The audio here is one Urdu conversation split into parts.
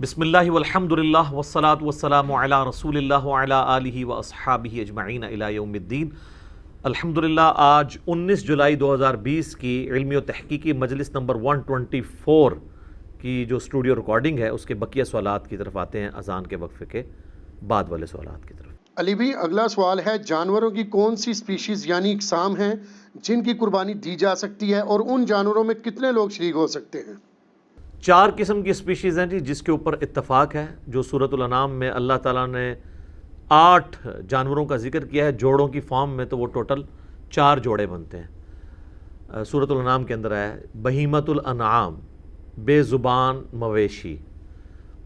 بسم اللہ والحمد للہ والصلاة والسلام علی رسول اللہ وعلی آلہ واصحابہ اجمعین الی یوم الدین۔ الحمدللہ آج 19 جولائی 2020 کی علمی و تحقیقی مجلس نمبر 124 کی جو اسٹوڈیو ریکارڈنگ ہے اس کے بقیہ سوالات کی طرف آتے ہیں، اذان کے وقفے کے بعد والے سوالات کی طرف۔ علی بھائی اگلا سوال ہے، جانوروں کی کون سی سپیشیز یعنی اقسام ہیں جن کی قربانی دی جا سکتی ہے اور ان جانوروں میں کتنے لوگ شریک ہو سکتے ہیں؟ 4 قسم کی سپیشیز ہیں جی جس کے اوپر اتفاق ہے، جو سورۃ الانعام میں اللہ تعالیٰ نے 8 جانوروں کا ذکر کیا ہے جوڑوں کی فارم میں، تو وہ ٹوٹل 4 جوڑے بنتے ہیں۔ سورۃ الانعام کے اندر ہے بہیمۃ الانعام، بے زبان مویشی،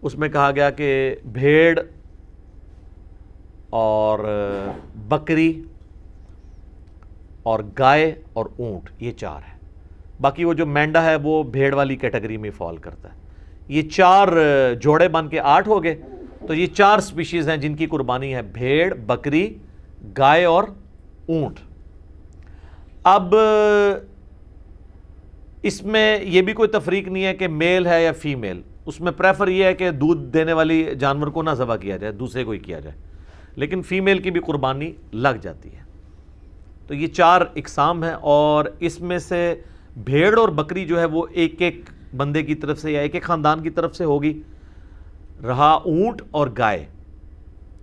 اس میں کہا گیا کہ بھیڑ اور بکری اور گائے اور اونٹ، یہ 4 ہیں۔ باقی وہ جو مینڈا ہے وہ بھیڑ والی کیٹیگری میں فال کرتا ہے۔ یہ 4 جوڑے بن کے 8 ہو گئے، تو یہ 4 سپیشیز ہیں جن کی قربانی ہے، بھیڑ، بکری، گائے اور اونٹ۔ اب اس میں یہ بھی کوئی تفریق نہیں ہے کہ میل ہے یا فیمیل، اس میں پریفر یہ ہے کہ دودھ دینے والی جانور کو نہ ذبح کیا جائے، دوسرے کو ہی کیا جائے، لیکن فیمیل کی بھی قربانی لگ جاتی ہے۔ تو یہ 4 اقسام ہیں، اور اس میں سے بھیڑ اور بکری جو ہے وہ ایک ایک بندے کی طرف سے یا ایک ایک خاندان کی طرف سے ہوگی۔ رہا اونٹ اور گائے،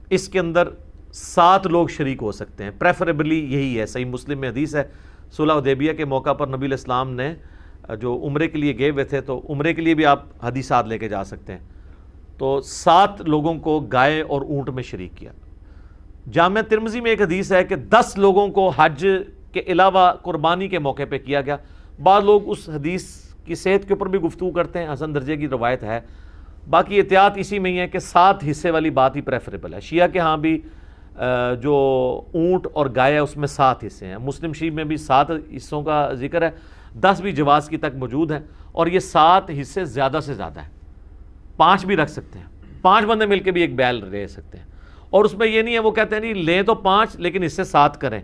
اس کے اندر 7 لوگ شریک ہو سکتے ہیں، پریفریبلی یہی ہے۔ صحیح مسلم میں حدیث ہے، صلح حدیبیہ کے موقع پر نبی علیہ السلام نے جو عمرے کے لیے گئے ہوئے تھے، تو عمرے کے لیے بھی آپ حدیثات لے کے جا سکتے ہیں، تو 7 لوگوں کو گائے اور اونٹ میں شریک کیا۔ جامعہ ترمذی میں ایک حدیث ہے کہ 10 لوگوں کو حج کے علاوہ قربانی کے موقع پہ کیا گیا۔ بعض لوگ اس حدیث کی صحت کے اوپر بھی گفتگو کرتے ہیں، حسن درجے کی روایت ہے، باقی احتیاط اسی میں ہی ہے کہ 7 حصے والی بات ہی پریفریبل ہے۔ شیعہ کے ہاں بھی جو اونٹ اور گائے ہے اس میں 7 حصے ہیں، مسلم شریف میں بھی 7 حصوں کا ذکر ہے، 10 بھی جواز کی تک موجود ہیں، اور یہ 7 حصے زیادہ سے زیادہ ہیں، 5 بھی رکھ سکتے ہیں، 5 بندے مل کے بھی ایک بیل لے سکتے ہیں۔ اور اس میں یہ نہیں ہے وہ کہتے ہیں نہیں لیں تو 5 لیکن اس سے 7 کریں،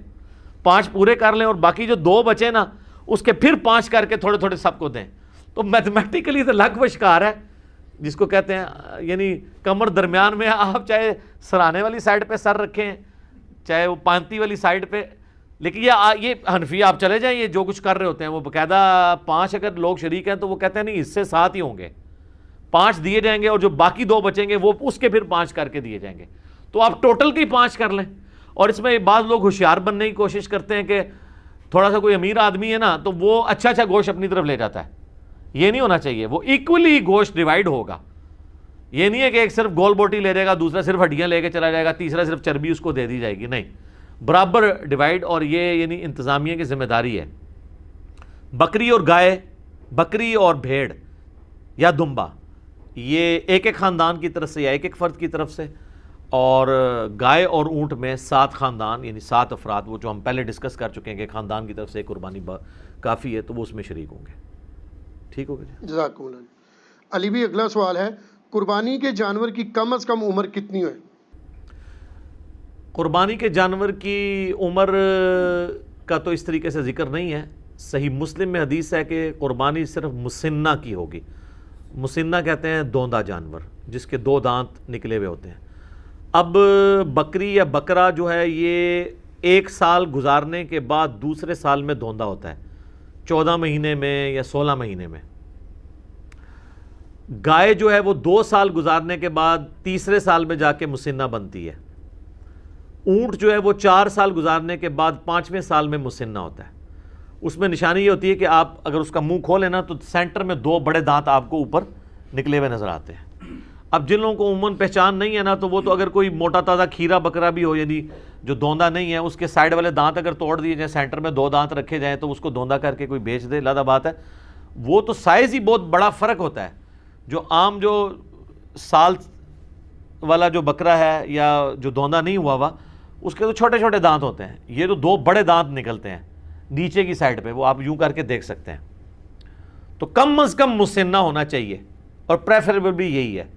5 پورے کر لیں اور باقی جو 2 بچے نا اس کے پھر 5 کر کے تھوڑے تھوڑے سب کو دیں، تو میتھمیٹیکلی تو لگ و شکار ہے، جس کو کہتے ہیں یعنی کمر درمیان میں، آپ چاہے سرانے والی سائڈ پہ سر رکھیں چاہے وہ پانتی والی سائڈ پہ، لیکن یہ حنفی آپ چلے جائیں، یہ جو کچھ کر رہے ہوتے ہیں وہ باقاعدہ 5 اگر لوگ شریک ہیں تو وہ کہتے ہیں نہیں اس سے 7 ہی ہوں گے، 5 دیے جائیں گے اور جو باقی 2 بچیں گے وہ اس کے پھر 5 کر کے دیے جائیں گے، تو آپ ٹوٹل کی 5 کر لیں۔ اور اس میں بعض لوگ ہوشیار بننے کی کوشش کرتے ہیں کہ تھوڑا سا کوئی امیر آدمی ہے نا تو وہ اچھا گوشت اپنی طرف لے جاتا ہے، یہ نہیں ہونا چاہیے، وہ ایکولی گوشت ڈیوائیڈ ہوگا، یہ نہیں ہے کہ ایک صرف گول بوٹی لے جائے گا، دوسرا صرف ہڈیاں لے کے چلا جائے گا، تیسرا صرف چربی اس کو دے دی جائے گی، نہیں، برابر ڈیوائیڈ، اور یہ یعنی انتظامیہ کی ذمہ داری ہے۔ بکری اور گائے، بکری اور بھیڑ یا دمبا، یہ ایک ایک خاندان کی طرف سے یا ایک ایک فرد کی طرف سے، اور گائے اور اونٹ میں 7 خاندان یعنی 7 افراد، وہ جو ہم پہلے ڈسکس کر چکے ہیں کہ خاندان کی طرف سے قربانی کافی ہے، تو وہ اس میں شریک ہوں گے۔ ٹھیک ہوگا جی، جزاکم اللہ۔ علی بھی اگلا سوال ہے، قربانی کے جانور کی کم از کم عمر کتنی ہے؟ قربانی کے جانور کی عمر کا تو اس طریقے سے ذکر نہیں ہے، صحیح مسلم میں حدیث ہے کہ قربانی صرف مسنہ کی ہوگی۔ مسنہ کہتے ہیں دوندا جانور جس کے 2 دانت نکلے ہوئے ہوتے ہیں۔ اب بکری یا بکرا جو ہے یہ 1 سال گزارنے کے بعد دوسرے سال میں دوندا ہوتا ہے، 14 مہینے میں یا 16 مہینے میں۔ گائے جو ہے وہ 2 سال گزارنے کے بعد تیسرے سال میں جا کے مسنہ بنتی ہے۔ اونٹ جو ہے وہ 4 سال گزارنے کے بعد 5ویں سال میں مسنہ ہوتا ہے۔ اس میں نشانی یہ ہوتی ہے کہ آپ اگر اس کا منہ کھولیں نا تو سینٹر میں 2 بڑے دانت آپ کو اوپر نکلے ہوئے نظر آتے ہیں۔ اب جن لوگوں کو عموماً پہچان نہیں ہے نا تو وہ تو اگر کوئی موٹا تازہ کھیرا بکرا بھی ہو یعنی جو دوندا نہیں ہے، اس کے سائڈ والے دانت اگر توڑ دیے جائیں، سینٹر میں 2 دانت رکھے جائیں تو اس کو دوندا کر کے کوئی بیچ دے، لادہ بات ہے۔ وہ تو سائز ہی بہت بڑا فرق ہوتا ہے، جو عام جو سال والا جو بکرا ہے یا جو دوندا نہیں ہوا ہوا اس کے تو چھوٹے چھوٹے دانت ہوتے ہیں، یہ تو 2 بڑے دانت نکلتے ہیں نیچے کی سائڈ پہ، وہ آپ یوں کر کے دیکھ سکتے ہیں۔ تو کم از کم مسنہ ہونا چاہیے، اور پریفریبل بھی یہی ہے۔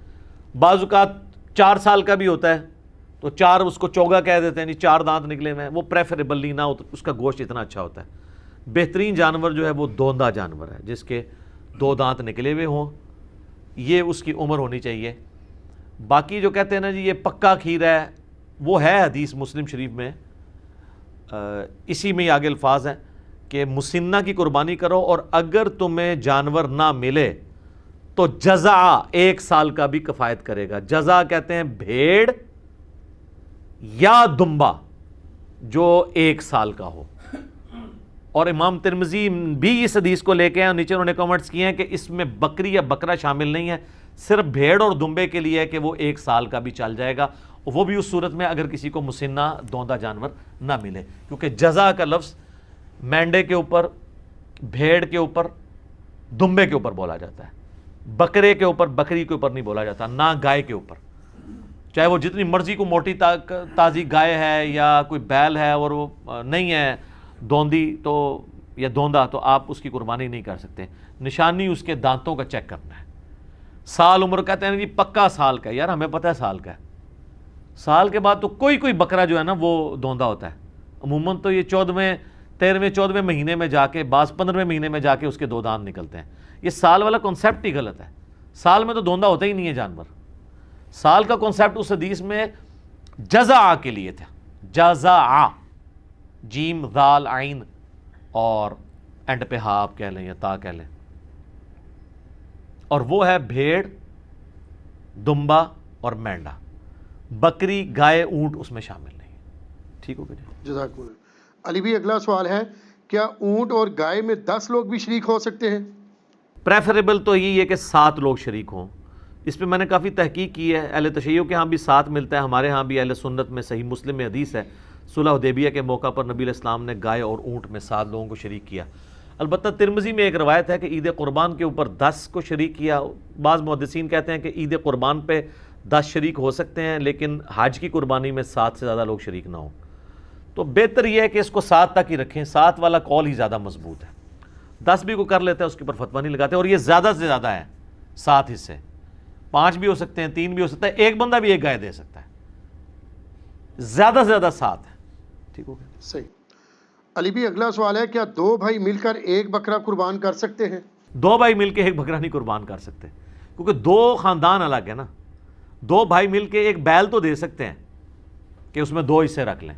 بعض اوقات 4 سال کا بھی ہوتا ہے تو 4 اس کو چوگا کہہ دیتے ہیں، 4 دانت نکلے ہوئے ہیں، وہ پریفریبلی نہ ہو، اس کا گوشت اتنا اچھا ہوتا ہے۔ بہترین جانور جو ہے وہ دوندا جانور ہے جس کے 2 دانت نکلے ہوئے ہوں، یہ اس کی عمر ہونی چاہیے۔ باقی جو کہتے ہیں نا جی یہ پکا کھیر ہے، وہ ہے حدیث مسلم شریف میں، اسی میں آگے الفاظ ہیں کہ مسنہ کی قربانی کرو اور اگر تمہیں جانور نہ ملے تو جزع 1 سال کا بھی کفایت کرے گا۔ جزع کہتے ہیں بھیڑ یا دمبا جو 1 سال کا ہو۔ اور امام ترمذی بھی اس حدیث کو لے کے ہیں اور نیچے انہوں نے کمنٹس کیے ہیں کہ اس میں بکری یا بکرا شامل نہیں ہے، صرف بھیڑ اور دمبے کے لیے ہے کہ وہ 1 سال کا بھی چل جائے گا، وہ بھی اس صورت میں اگر کسی کو مسنہ دوندا جانور نہ ملے، کیونکہ جزع کا لفظ مینڈے کے اوپر، بھیڑ کے اوپر، دمبے کے اوپر بولا جاتا ہے، بکرے کے اوپر، بکری کے اوپر نہیں بولا جاتا، نہ گائے کے اوپر، چاہے وہ جتنی مرضی کو موٹی تازی گائے ہے یا کوئی بیل ہے اور وہ نہیں ہے دوندی تو یا دوندا تو آپ اس کی قربانی نہیں کر سکتے۔ نشانی اس کے دانتوں کا چیک کرنا ہے۔ سال عمر کہتے ہیں جی پکا سال کا ہے، یار ہمیں پتہ ہے سال کا ہے، سال کے بعد تو کوئی بکرا جو ہے نا وہ دوندا ہوتا ہے، عموماً تو یہ 14ویں 13ویں 14ویں مہینے میں جا کے، بعض 15ویں مہینے میں جا کے اس کے 2 دانت نکلتے ہیں۔ یہ سال والا کنسیپٹ ہی غلط ہے، سال میں تو دوندا ہوتا ہی نہیں ہے جانور۔ سال کا کنسیپٹ اس حدیث میں جزع کے لیے تھا، جزع، جیم ذال عین اور اینڈ پہ ہا آپ کہہ لیں یا تا کہہ لیں، اور وہ ہے بھیڑ، دمبا اور مینڈا، بکری، گائے، اونٹ اس میں شامل نہیں ہے۔ ٹھیک ہو گیا جی؟ جزاک اللہ۔ علی بھی اگلا سوال ہے، کیا اونٹ اور گائے میں 10 لوگ بھی شریک ہو سکتے ہیں؟ پریفریبل تو یہی ہے کہ 7 لوگ شریک ہوں۔ اس پہ میں نے کافی تحقیق کی ہے، اہل تشیع کے ہاں بھی 7 ملتا ہے، ہمارے ہاں بھی اہل سنت میں صحیح مسلم میں حدیث ہے، صلح حدیبیہ کے موقع پر نبی علیہ السلام نے گائے اور اونٹ میں 7 لوگوں کو شریک کیا۔ البتہ ترمذی میں ایک روایت ہے کہ عید قربان کے اوپر 10 کو شریک کیا۔ بعض محدثین کہتے ہیں کہ عید قربان پہ 10 شریک ہو سکتے ہیں، لیکن حج کی قربانی میں 7 سے زیادہ لوگ شریک نہ ہوں۔ تو بہتر یہ ہے کہ اس کو 7 تک ہی رکھیں، 7 والا قول ہی زیادہ مضبوط ہے۔ 10 بھی کو کر لیتا ہے اس کے اوپر فتویٰ نہیں لگاتے، اور یہ زیادہ سے زیادہ ہے 7 حصے، 5 بھی ہو سکتے ہیں، 3 بھی ہو سکتا ہے، ایک بندہ بھی ایک گائے دے سکتا ہے، زیادہ سے زیادہ 7 ہے۔ ٹھیک ہو گیا؟ صحیح۔ علی بھی اگلا سوال ہے، کیا 2 بھائی مل کر ایک بکرا قربان کر سکتے ہیں؟ 2 بھائی مل کے ایک بکرا نہیں قربان کر سکتے، کیونکہ 2 خاندان الگ ہے نا۔ 2 بھائی مل کے ایک بیل تو دے سکتے ہیں کہ اس میں 2 حصے رکھ لیں،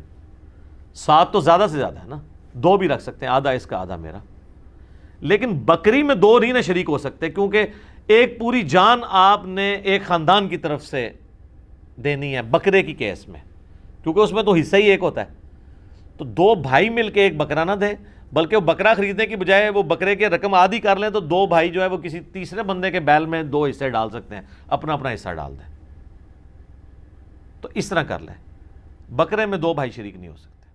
7 تو زیادہ سے زیادہ ہے نا، 2 بھی رکھ سکتے ہیں، آدھا اس کا آدھا میرا۔ لیکن بکری میں 2 نہیں نہ شریک ہو سکتے، کیونکہ ایک پوری جان آپ نے ایک خاندان کی طرف سے دینی ہے بکرے کی کیس میں، کیونکہ اس میں تو حصہ ہی ایک ہوتا ہے۔ تو 2 بھائی مل کے ایک بکرا نہ دیں، بلکہ وہ بکرا خریدنے کی بجائے وہ بکرے کے رقم آدھی کر لیں، تو 2 بھائی جو ہے وہ کسی تیسرے بندے کے بیل میں 2 حصے ڈال سکتے ہیں، اپنا اپنا حصہ ڈال دیں، تو اس طرح کر لیں۔ بکرے میں 2 بھائی شریک نہیں ہو سکتے۔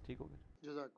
ٹھیک ہو گیا؟ جزاک